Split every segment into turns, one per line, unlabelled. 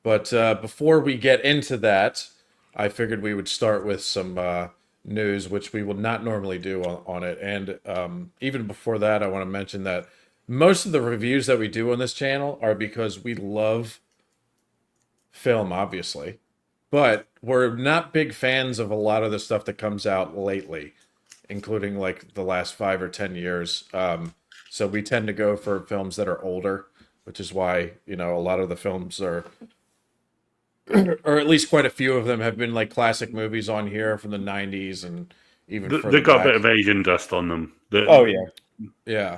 But before we get into that, I figured we would start with some news, which we will not normally do on it. And even before that, I want to mention that most of the reviews that we do on this channel are because we love film, obviously, but we're not big fans of a lot of the stuff that comes out lately, including like the last 5 or 10 years. So we tend to go for films that are older, which is why, a lot of the films are, or at least quite a few of them have been like classic movies on here from the 90s and even
They
further
got a bit
back.
of Asian dust on them.
Oh yeah.
Yeah.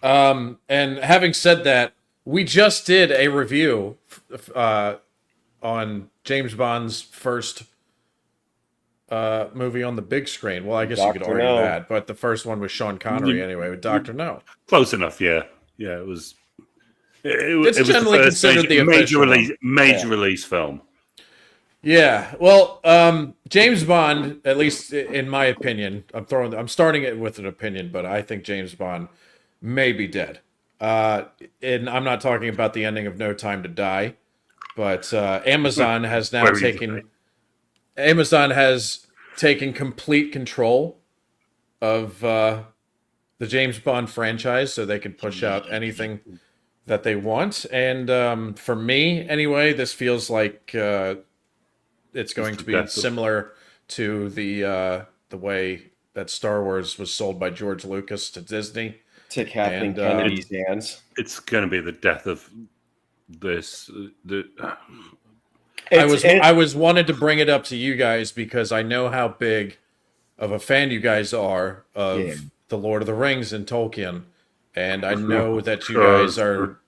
And having said that, we just did a review on James Bond's first movie on the big screen. Well, I guess you could
Doctor
argue
No.
that, but the first one was Sean Connery anyway with Doctor No.
Close enough, yeah. Yeah, it was.
It's
It was the
generally
first
considered the official one.
major release film.
Yeah, well, James Bond, at least in my opinion, I'm starting it with an opinion, but I think James Bond may be dead. And I'm not talking about the ending of No Time to Die, but
Where you say.
Amazon has taken complete control of the James Bond franchise, so they can push out anything that they want. And for me, anyway, this feels like it's going to be similar to the way that Star Wars was sold by George Lucas to Disney.
To Kathleen
And
Kennedy's hands.
It's going to be the death of this.
I was wanted to bring it up to you guys because I know how big of a fan you guys are of the Lord of the Rings and Tolkien, and I know that you guys are.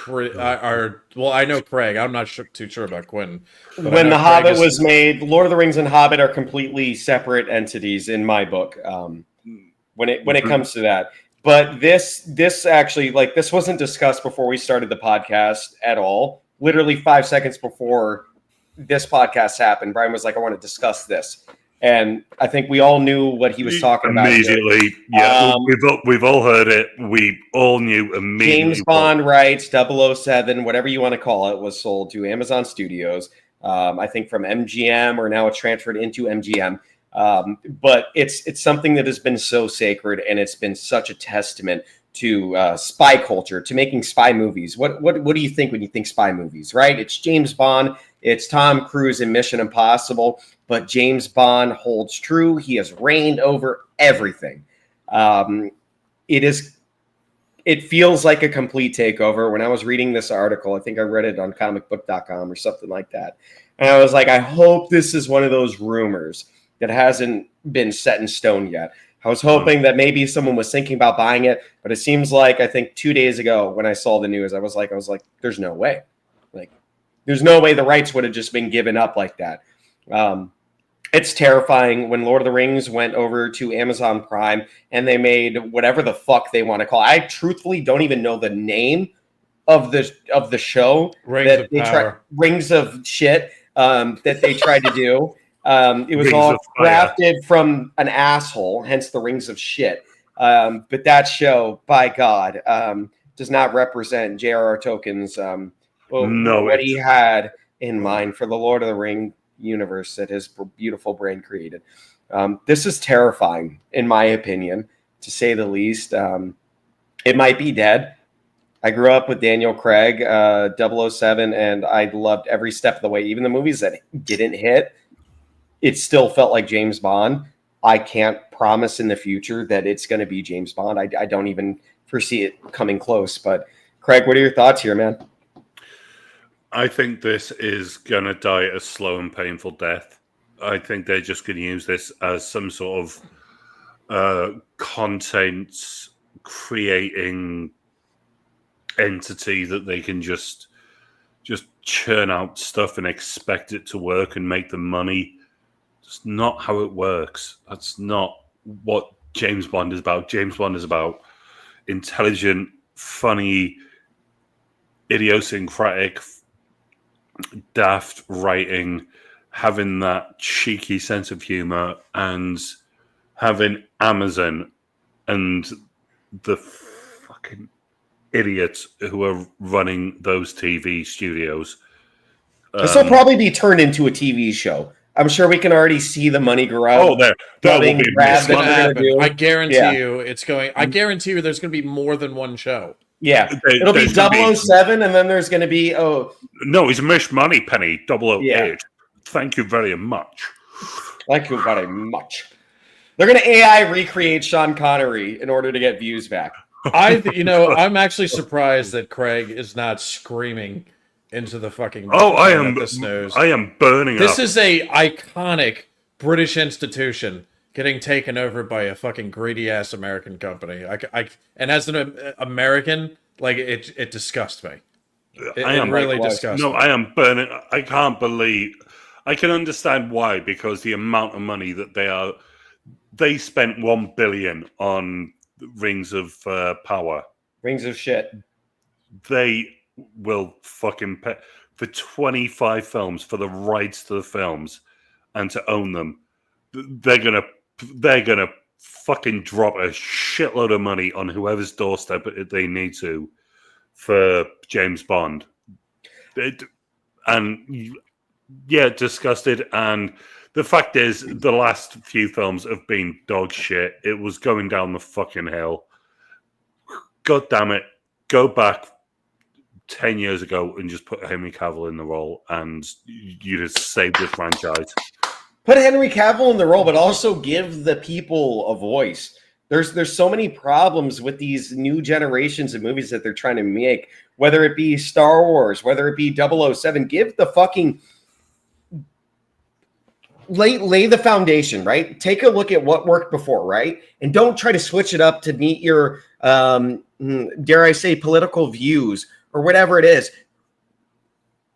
Well, I know Craig. I'm not too sure about Quentin.
When The Hobbit was made, Lord of the Rings and Hobbit are completely separate entities in my book. When it comes to that, but this actually, like, this wasn't discussed before we started the podcast at all. Literally 5 seconds before this podcast happened, Brian was like, "I want to discuss this." And I think we all knew what he was talking about.
Immediately, yeah. We've all heard it. We all knew immediately.
James Bond rights, 007, whatever you want to call it, was sold to Amazon Studios. I think from MGM, or now it's transferred into MGM. But it's something that has been so sacred, and it's been such a testament to spy culture, to making spy movies. What do you think when you think spy movies, right? It's James Bond, it's Tom Cruise in Mission Impossible, but James Bond holds true. He has reigned over everything. It feels like a complete takeover. When I was reading this article, I think I read it on comicbook.com or something like that. And I was like, I hope this is one of those rumors that hasn't been set in stone yet. I was hoping that maybe someone was thinking about buying it, but it seems like, I think 2 days ago when I saw the news, I was like, there's no way. Like, there's no way the rights would have just been given up like that. It's terrifying when Lord of the Rings went over to Amazon Prime and they made whatever the fuck they want to call it. I truthfully don't even know the name of the show. Rings of shit that they tried to do. It was all crafted from an asshole, hence the Rings of Shit. But that show, by God, does not represent J.R.R. Tolkien's what he had in mind for the Lord of the Ring universe that his beautiful brain created. This is terrifying, in my opinion, to say the least. It might be dead. I grew up with Daniel Craig, 007, and I loved every step of the way. Even the movies that didn't hit, it still felt like James Bond. I can't promise in the future that it's going to be James Bond. I don't even foresee it coming close. But Craig, what are your thoughts here, man?
I think this is going to die a slow and painful death. I think they're just going to use this as some sort of content creating entity that they can just churn out stuff and expect it to work and make them money. It's not how it works. That's not what James Bond is about. James Bond is about intelligent, funny, idiosyncratic, daft writing, having that cheeky sense of humor, and having Amazon and the fucking idiots who are running those TV studios
This will probably be turned into a TV show. I'm sure we can already see the money grab.
Oh, there will be
grab that
gonna
they're
happen.
going to do.
I guarantee you it's going. I guarantee you there's going to be more than one show.
Yeah, it'll be 007, and then there's going to be
no, it's Mish Money Penny 008.
Yeah.
Thank you very much.
Thank you very much. They're going to AI recreate Sean Connery in order to get views back.
I'm actually surprised that Craig is not screaming into the fucking.
I am.
This news.
I am burning.
This is a iconic British institution getting taken over by a fucking greedy ass American company. And as an American, like it disgusts me. It really disgusts me.
No, I am burning. I can't believe. I can understand why, because the amount of money that they spent $1 billion on Rings of Power.
Rings of shit.
They will fucking pay for 25 films for the rights to the films and to own them. They're gonna fucking drop a shitload of money on whoever's doorstep they need to for James Bond. Disgusted. And the fact is, the last few films have been dog shit. It was going down the fucking hill. God damn it. Go back 10 years ago and just put Henry Cavill in the role, and you just saved the franchise.
Put Henry Cavill in the role, but also give the people a voice. There's so many problems with these new generations of movies that they're trying to make, whether it be Star Wars, whether it be 007. Give the fucking lay the foundation, right? Take a look at what worked before, right? And don't try to switch it up to meet your dare I say political views or whatever it is.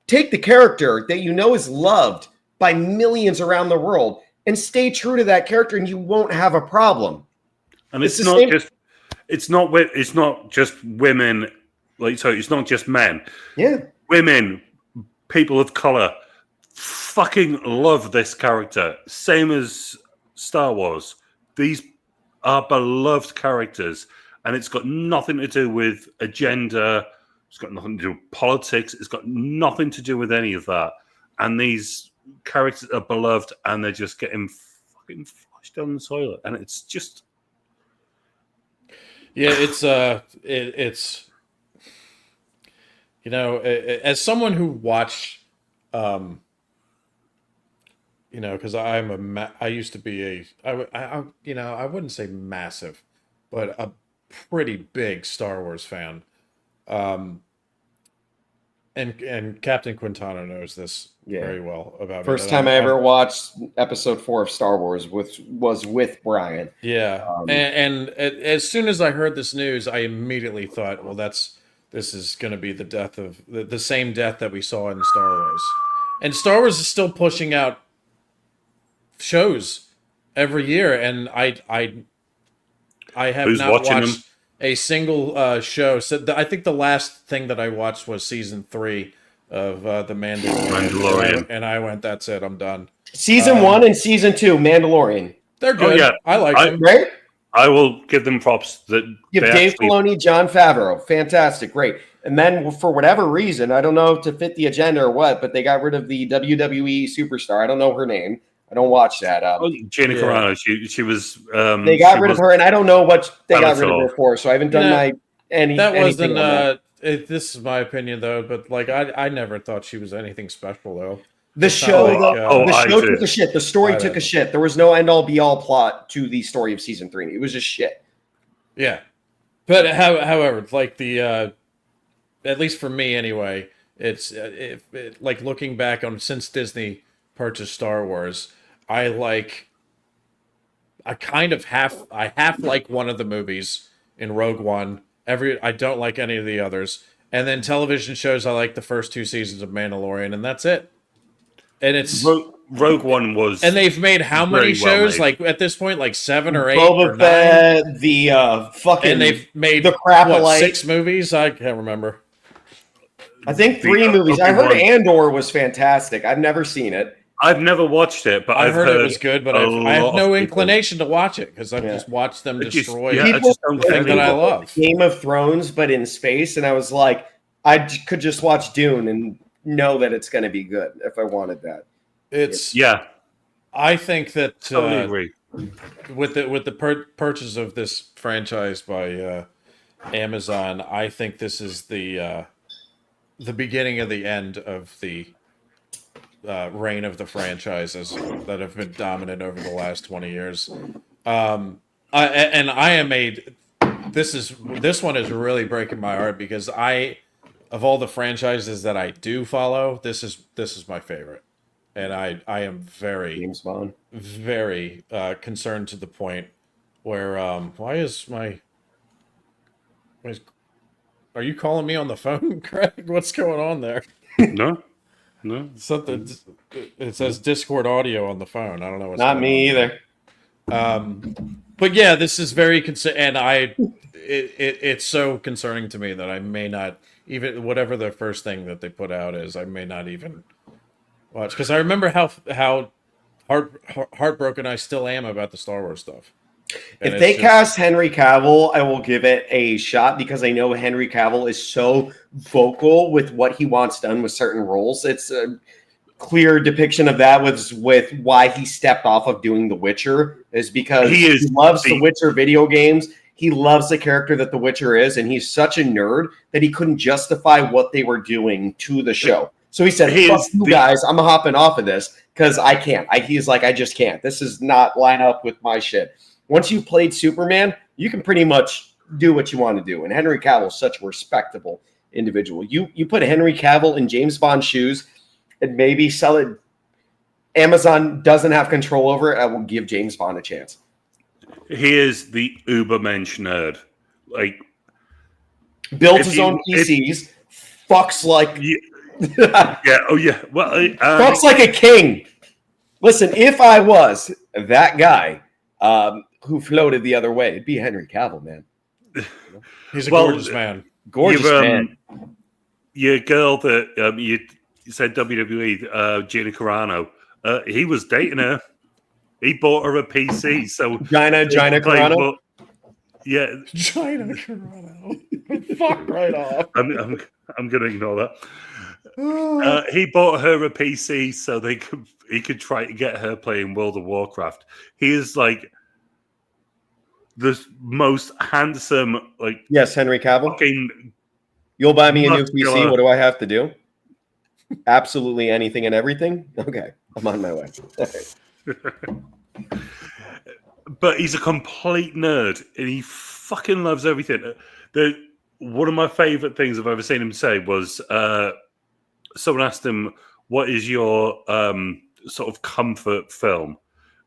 Take the character that you know is loved by millions around the world and stay true to that character, and you won't have a problem.
And it's not just women, it's not just men.
Yeah.
Women, people of color fucking love this character. Same as Star Wars. These are beloved characters, and it's got nothing to do with agenda. It's got nothing to do with politics. It's got nothing to do with any of that. And these characters are beloved, and they're just getting fucking flushed down the toilet. And it's just...
Yeah, it's as someone who watched, because I used to be I wouldn't say massive, but a pretty big Star Wars fan. And Captain Quintana knows this very well about
First
me.
time I ever watched episode 4 of Star Wars was with Brian.
Yeah. And as soon as I heard this news, I immediately thought, well, this is going to be the death of the same death that we saw in Star Wars. And Star Wars is still pushing out shows every year, and I have not watched a single show. So I think the last thing that I watched was season 3 of the Mandalorian. And I went, that's it, I'm done.
Season 1 and season 2, Mandalorian.
They're good. Oh, yeah. I like them.
Right?
I will give them props.
Give Dave Filoni, Jon Favreau. Fantastic. Great. And then for whatever reason, I don't know to fit the agenda or what, but they got rid of the WWE superstar. I don't know her name. I don't watch that.
Gina Carano. She was.
They got rid of her, and I don't know what they got rid of her for. So I haven't done anything. That wasn't.
This is my opinion, though. But I never thought she was anything special, though.
The show took a shit. The story took a shit. There was no end-all, be-all plot to the story of season 3. It was just shit.
Yeah, but however, at least for me anyway, it's like looking back on since Disney purchased Star Wars, I half like one of the movies in Rogue One. I don't like any of the others, and then television shows I like the first 2 seasons of Mandalorian, and that's it. And it's
Rogue One was,
and they've made how many shows? At this point, 7 or 8
Boba
or 9.
Fett, the fucking,
and they've made
the Crapolite.
6 movies. I can't remember.
I think 3 movies. I heard Andor was fantastic. I've never seen it.
I've never watched it, but
I've heard it was good. But I have no inclination to watch it because I've just watched them destroy the thing that I love.
Game of Thrones, but in space, and I was like, I could just watch Dune and know that it's going to be good if I wanted that.
It's
Yeah,
I think that
totally agree.
with the purchase of this franchise by Amazon, I think this is the beginning of the end of the reign of the franchises that have been dominant over the last 20 years. And I am this one is really breaking my heart because of all the franchises that I do follow, this is my favorite, and I am very
James Bond.
very concerned to the point where why is are you calling me on the phone, Craig? What's going on there?
No.
Something it says Discord audio on the phone. I don't know what's
Not
going
me
on there.
either.
But yeah, this is very and it's so concerning to me that I may not even whatever the first thing that they put out is, I may not even watch because I remember how heartbroken I still am about the Star Wars stuff. And
If they cast Henry Cavill, I will give it a shot because I know Henry Cavill is so vocal with what he wants done with certain roles. It's a clear depiction of that with why he stepped off of doing The Witcher is because he loves the Witcher video games. He loves the character that The Witcher is, and he's such a nerd that he couldn't justify what they were doing to the show. So he said, fuck you guys, I'm hopping off of this because I can't. He's like, I just can't. This is not line up with my shit. Once you played Superman, you can pretty much do what you want to do. And Henry Cavill is such a respectable individual. You put Henry Cavill in James Bond shoes and maybe sell it. Amazon doesn't have control over it. I will give James Bond a chance.
He is the ubermensch nerd. Like,
builds his own PCs, fucks like
Well,
fucks like a king. Listen, if I was that guy who floated the other way, it'd be Henry Cavill, man.
He's a gorgeous man.
Gorgeous man.
Your girl that you said WWE, Gina Carano, he was dating her. He bought her a PC, so
Gina Carano.
Yeah,
Gina Carano. Fuck right off.
I'm gonna ignore that. He bought her a PC so he could try to get her playing World of Warcraft. He is like the most handsome, like,
yes, Henry Cavill.
Fucking
you'll buy me a new PC. What do I have to do? Absolutely anything and everything. Okay, I'm on my way.
But he's a complete nerd, and he fucking loves everything. One of my favorite things I've ever seen him say was someone asked him, "What is your sort of comfort film?"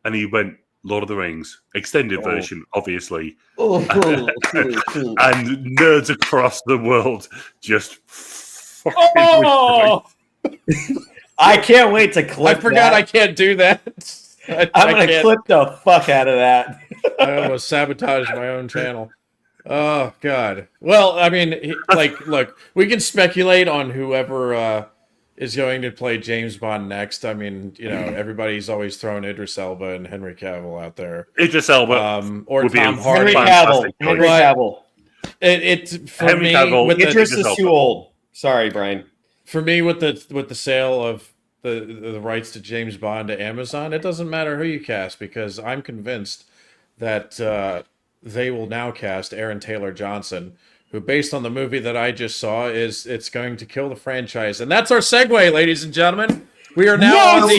And he went, "Lord of the Rings, extended version, obviously." And nerds across the world just fucking.
I can't wait to clip.
I forgot I can't do that.
I'm going to clip the fuck out of that.
I almost sabotaged my own channel. Oh, God. Well, I mean, look, we can speculate on whoever is going to play James Bond next. I mean, everybody's always throwing Idris Elba and Henry Cavill out there.
Idris Elba.
Or Tom Hardy.
Henry Cavill.
For me,
Idris is too old. Sorry, Brian.
For me, with the sale of the rights to James Bond to Amazon, it doesn't matter who you cast because I'm convinced that they will now cast Aaron Taylor Johnson, who, based on the movie that I just saw, it's going to kill the franchise. And that's our segue, ladies and gentlemen. We are now on the